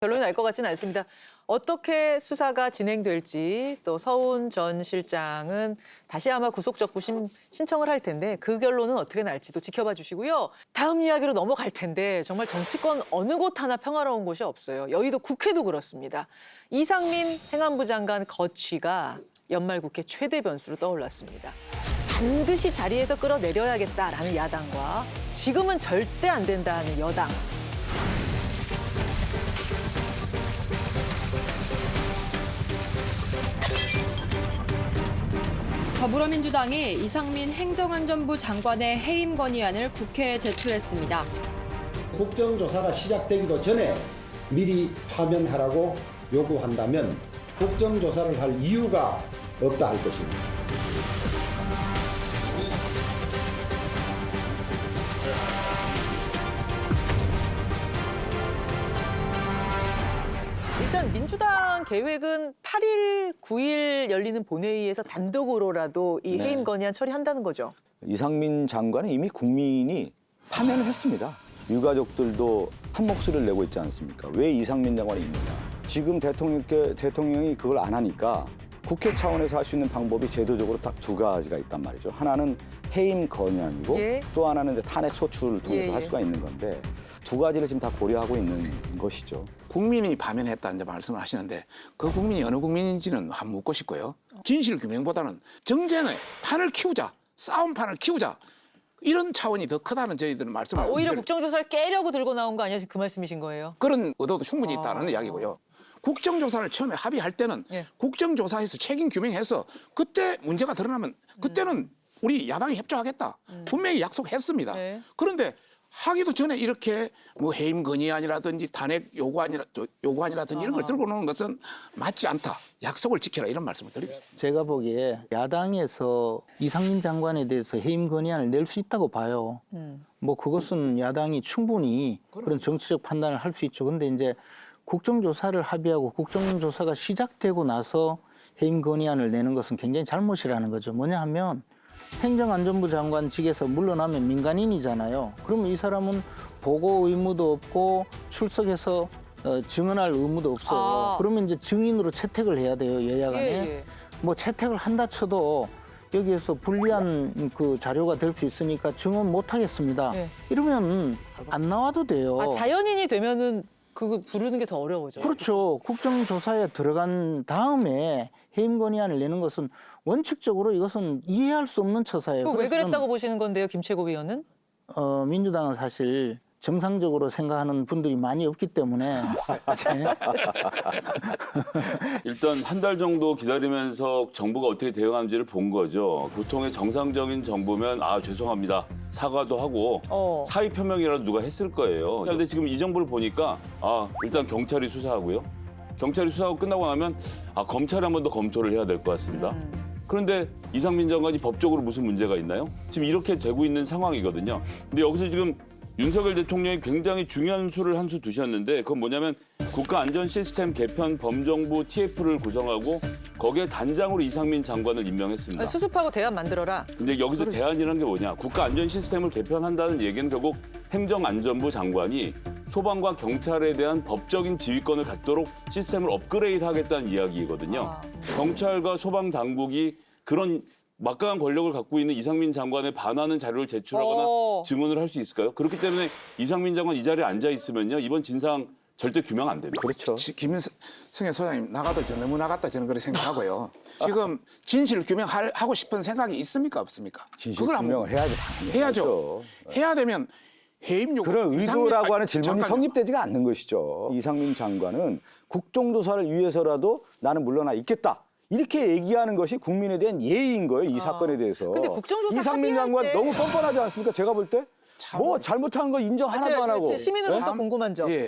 결론이 날 것 같지는 않습니다. 어떻게 수사가 진행될지 또 서훈 전 실장은 다시 아마 구속적부 신청을 할 텐데 그 결론은 어떻게 날지도 지켜봐 주시고요. 다음 이야기로 넘어갈 텐데 정말 정치권 어느 곳 하나 평화로운 곳이 없어요. 여의도 국회도 그렇습니다. 이상민 행안부 장관 거취가 연말 국회 최대 변수로 떠올랐습니다. 반드시 자리에서 끌어내려야겠다라는 야당과 지금은 절대 안 된다는 여당. 더불어민주당이 이상민 행정안전부 장관의 해임 건의안을 국회에 제출했습니다. 국정조사가 시작되기도 전에 미리 파면하라고 요구한다면 국정조사를 할 이유가 없다 할 것입니다. 일단 민주당 계획은 8일, 9일 열리는 본회의에서 단독으로라도 이 해임 건의안 처리한다는 거죠. 이상민 장관은 이미 국민이 파면을 했습니다. 유가족들도 한 목소리를 내고 있지 않습니까? 왜 이상민 장관이 있느냐? 지금 대통령이 그걸 안 하니까 국회 차원에서 할 수 있는 방법이 제도적으로 딱 두 가지가 있단 말이죠. 하나는 해임 건의안이고 또 하나는 이제 탄핵 소추를 통해서 할 수가 있는 건데 두 가지를 지금 다 고려하고 있는 것이죠. 국민이 파면했다 이제 말씀을 하시는데 그 국민이 어느 국민인지는 한번 묻고 싶고요. 진실 규명보다는 정쟁의 판을 키우자, 싸움판을 키우자 이런 차원이 더 크다는 저희들은 말씀을 오히려 국정조사를 깨려고 들고 나온 거 아니야? 그 말씀이신 거예요? 그런 의도도 충분히 있다는 이야기고요. 국정조사를 처음에 합의할 때는 국정조사에서 책임 규명해서 그때 문제가 드러나면 그때는 우리 야당이 협조하겠다. 분명히 약속했습니다. 그런데 하기도 전에 이렇게 뭐 해임 건의안이라든지 탄핵 요구안이라든지 이런 걸 들고 오는 것은 맞지 않다. 약속을 지켜라 이런 말씀을 드립니다. 제가 보기에 야당에서 이상민 장관에 대해서 해임 건의안을 낼 수 있다고 봐요. 뭐 그것은 야당이 충분히 그런 정치적 판단을 할 수 있죠. 근데 이제 국정조사를 합의하고 국정조사가 시작되고 나서 해임 건의안을 내는 것은 굉장히 잘못이라는 거죠. 뭐냐 하면 행정안전부 장관직에서 물러나면 민간인이잖아요. 그러면 이 사람은 보고 의무도 없고 출석해서 증언할 의무도 없어요. 그러면 이제 증인으로 채택을 해야 돼요, 여야 간에. 뭐 채택을 한다 쳐도 여기에서 불리한 그 자료가 될 수 있으니까 증언 못 하겠습니다. 이러면 안 나와도 돼요. 아, 자연인이 되면은 그거 부르는 게 더 어려워져요. 그렇죠. 국정조사에 들어간 다음에 해임 건의안을 내는 것은 원칙적으로 이것은 이해할 수 없는 처사예요. 왜 그랬다고 보시는 건데요, 김채고 위원은? 민주당은 사실 정상적으로 생각하는 분들이 많이 없기 때문에 일단 한 달 정도 기다리면서 정부가 어떻게 대응하는지를 본 거죠. 보통의 정상적인 정부면 아 죄송합니다. 사과도 하고 사의 표명이라도 누가 했을 거예요. 그런데 지금 이 정부를 보니까 아 일단 경찰이 수사하고요. 경찰이 수사하고 끝나고 나면 아 검찰이 한 번 더 검토를 해야 될 것 같습니다. 그런데 이상민 장관이 법적으로 무슨 문제가 있나요? 지금 이렇게 되고 있는 상황이거든요. 근데 여기서 지금 윤석열 대통령이 굉장히 중요한 수를 한 수 두셨는데 그건 뭐냐면 국가안전시스템 개편 범정부 TF를 구성하고 거기에 단장으로 이상민 장관을 임명했습니다. 수습하고 대안 만들어라. 근데 여기서 대안이라는 게 뭐냐? 국가안전시스템을 개편한다는 얘기는 결국 행정안전부 장관이 소방과 경찰에 대한 법적인 지휘권을 갖도록 시스템을 업그레이드하겠다는 이야기거든요. 경찰과 소방 당국이 그런 막강한 권력을 갖고 있는 이상민 장관에 반하는 자료를 제출하거나 증언을 할 수 있을까요? 그렇기 때문에 이상민 장관 이 자리에 앉아 있으면요 이번 진상 절대 규명 안 됩니다. 그렇죠. 김승혜 소장님 나가도 너무 나갔다 저는 그렇게 생각하고요. 지금 진실 규명하고 싶은 생각이 있습니까 없습니까? 진실 규명을 해야죠. 당연히. 해야죠. 그렇죠. 해야 되면 해임 요구 그런 의도라고 하는 질문이 잠깐만요. 성립되지가 않는 것이죠. 이상민 장관은 국정조사를 위해서라도 나는 물러나 있겠다. 이렇게 얘기하는 것이 국민에 대한 예의인 거예요, 이 사건에 대해서. 근데 국정조사 이상민 합의할 장관 때 너무 뻔뻔하지 않습니까? 제가 볼 때? 뭐 잘못한 거 인정 하나도 안 하고. 시민으로서 궁금한 점.